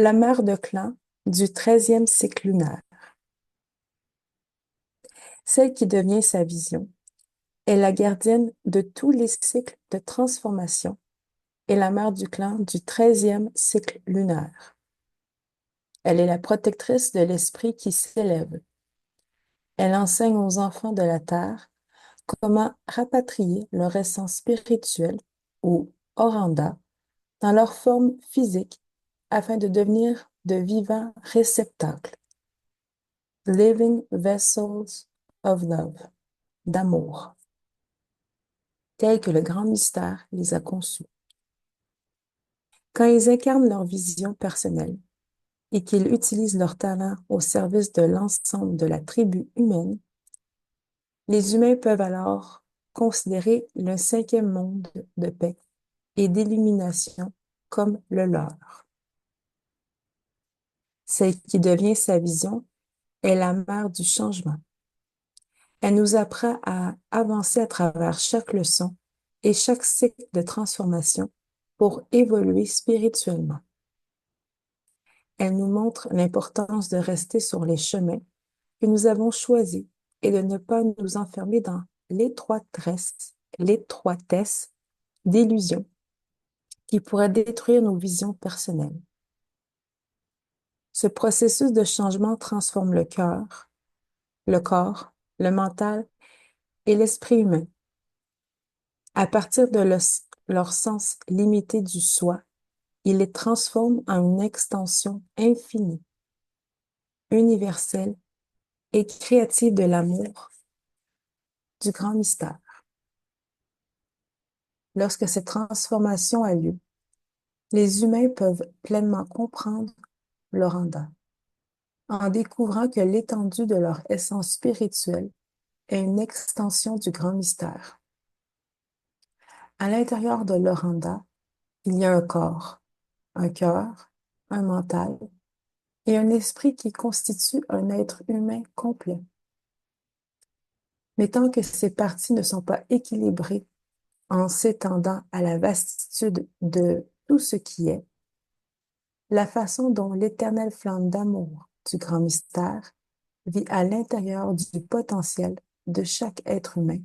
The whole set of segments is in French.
La mère de clan du 13e cycle lunaire, celle qui devient sa vision, est la gardienne de tous les cycles de transformation et la mère du clan du 13e cycle lunaire. Elle est la protectrice de l'esprit qui s'élève. Elle enseigne aux enfants de la terre comment rapatrier leur essence spirituelle ou oranda dans leur forme physique afin de devenir de vivants réceptacles, living vessels of love, d'amour, tels que le grand mystère les a conçus. Quand ils incarnent leur vision personnelle et qu'ils utilisent leur talent au service de l'ensemble de la tribu humaine, les humains peuvent alors considérer le cinquième monde de paix et d'illumination comme le leur. Celle qui devient sa vision est la mère du changement. Elle nous apprend à avancer à travers chaque leçon et chaque cycle de transformation pour évoluer spirituellement. Elle nous montre l'importance de rester sur les chemins que nous avons choisis et de ne pas nous enfermer dans l'étroitesse d'illusions qui pourraient détruire nos visions personnelles. Ce processus de changement transforme le cœur, le corps, le mental et l'esprit humain. À partir de leur sens limité du soi, il les transforme en une extension infinie, universelle et créative de l'amour, du grand mystère. Lorsque cette transformation a lieu, les humains peuvent pleinement comprendre l'Oranda, en découvrant que l'étendue de leur essence spirituelle est une extension du grand mystère. À l'intérieur de l'Oranda, il y a un corps, un cœur, un mental et un esprit qui constituent un être humain complet. Mais tant que ces parties ne sont pas équilibrées en s'étendant à la vastitude de tout ce qui est, la façon dont l'éternelle flamme d'amour du grand mystère vit à l'intérieur du potentiel de chaque être humain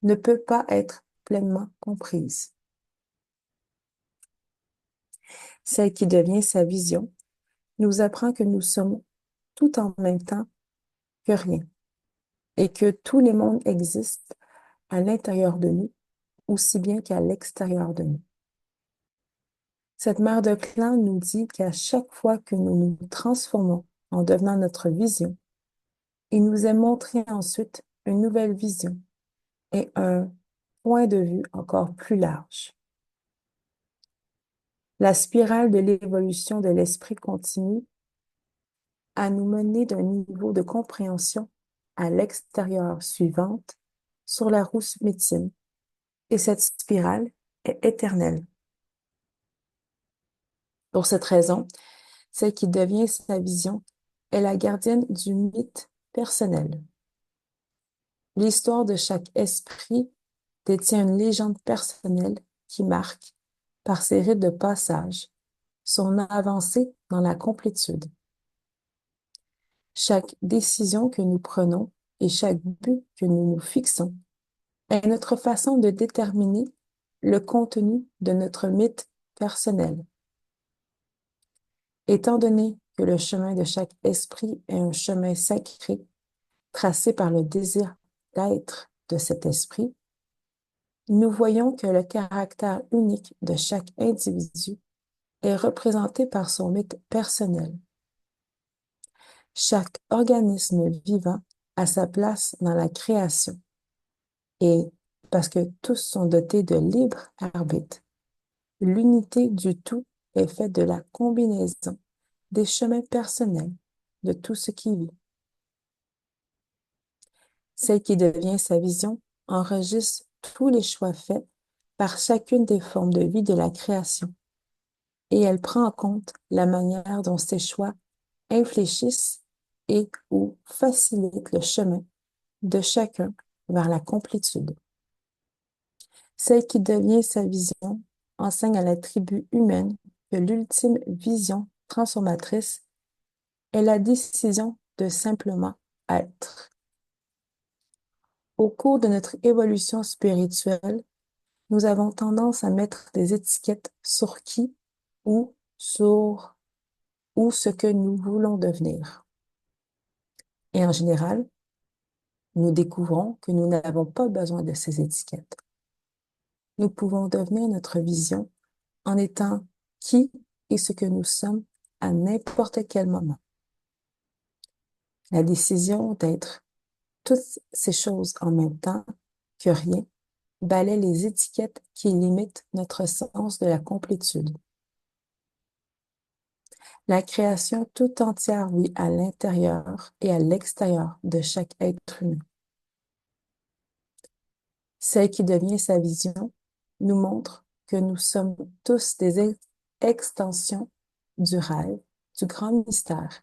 ne peut pas être pleinement comprise. Celle qui devient sa vision nous apprend que nous sommes tout en même temps que rien et que tous les mondes existent à l'intérieur de nous aussi bien qu'à l'extérieur de nous. Cette mère de clan nous dit qu'à chaque fois que nous nous transformons en devenant notre vision, il nous est montré ensuite une nouvelle vision et un point de vue encore plus large. La spirale de l'évolution de l'esprit continue à nous mener d'un niveau de compréhension à l'extérieur suivante sur la roue médecine. Et cette spirale est éternelle. Pour cette raison, celle qui devient sa vision est la gardienne du mythe personnel. L'histoire de chaque esprit détient une légende personnelle qui marque, par ses rites de passage, son avancée dans la complétude. Chaque décision que nous prenons et chaque but que nous nous fixons est notre façon de déterminer le contenu de notre mythe personnel. Étant donné que le chemin de chaque esprit est un chemin sacré tracé par le désir d'être de cet esprit, nous voyons que le caractère unique de chaque individu est représenté par son mythe personnel. Chaque organisme vivant a sa place dans la création et parce que tous sont dotés de libre arbitre, l'unité du tout est faite de la combinaison des chemins personnels de tout ce qui vit. Celle qui devient sa vision enregistre tous les choix faits par chacune des formes de vie de la création et elle prend en compte la manière dont ces choix infléchissent et ou facilitent le chemin de chacun vers la complétude. Celle qui devient sa vision enseigne à la tribu humaine que l'ultime vision transformatrice est la décision de simplement être. Au cours de notre évolution spirituelle, nous avons tendance à mettre des étiquettes sur qui ou sur ou ce que nous voulons devenir. Et en général, nous découvrons que nous n'avons pas besoin de ces étiquettes. Nous pouvons devenir notre vision en étant qui et ce que nous sommes à n'importe quel moment. La décision d'être toutes ces choses en même temps que rien balaie les étiquettes qui limitent notre sens de la complétude. La création tout entière vit à l'intérieur et à l'extérieur de chaque être humain. Celle qui devient sa vision nous montre que nous sommes tous des extensions du rêve, du grand mystère,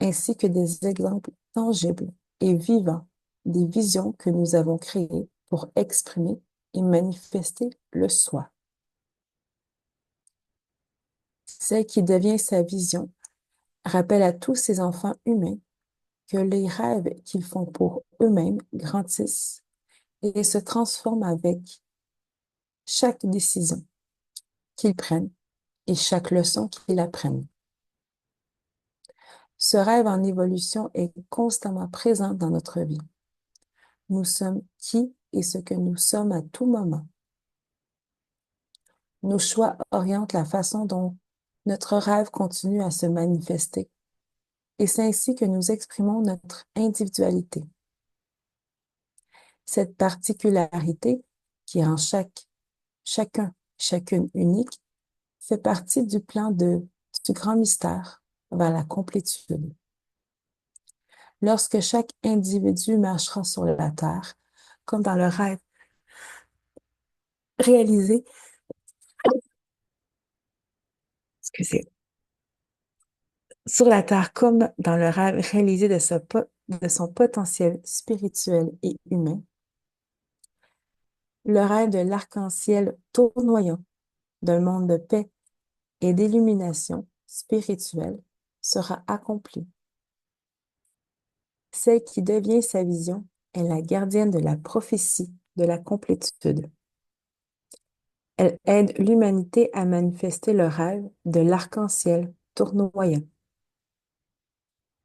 ainsi que des exemples tangibles et vivants des visions que nous avons créées pour exprimer et manifester le soi. Celle qui devient sa vision rappelle à tous ces enfants humains que les rêves qu'ils font pour eux-mêmes grandissent et se transforment avec chaque décision qu'ils prennent et chaque leçon qu'ils apprennent. Ce rêve en évolution est constamment présent dans notre vie. Nous sommes qui et ce que nous sommes à tout moment. Nos choix orientent la façon dont notre rêve continue à se manifester et c'est ainsi que nous exprimons notre individualité. Cette particularité qui rend chacune unique, fait partie du plan du grand mystère vers la complétude. Lorsque chaque individu marchera sur la terre, comme dans le rêve réalisé, excusez, sur la terre comme dans le rêve réalisé de son potentiel spirituel et humain, le rêve de l'arc-en-ciel tournoyant d'un monde de paix et d'illumination spirituelle sera accompli. Celle qui devient sa vision est la gardienne de la prophétie de la complétude. Elle aide l'humanité à manifester le rêve de l'arc-en-ciel tournoyant.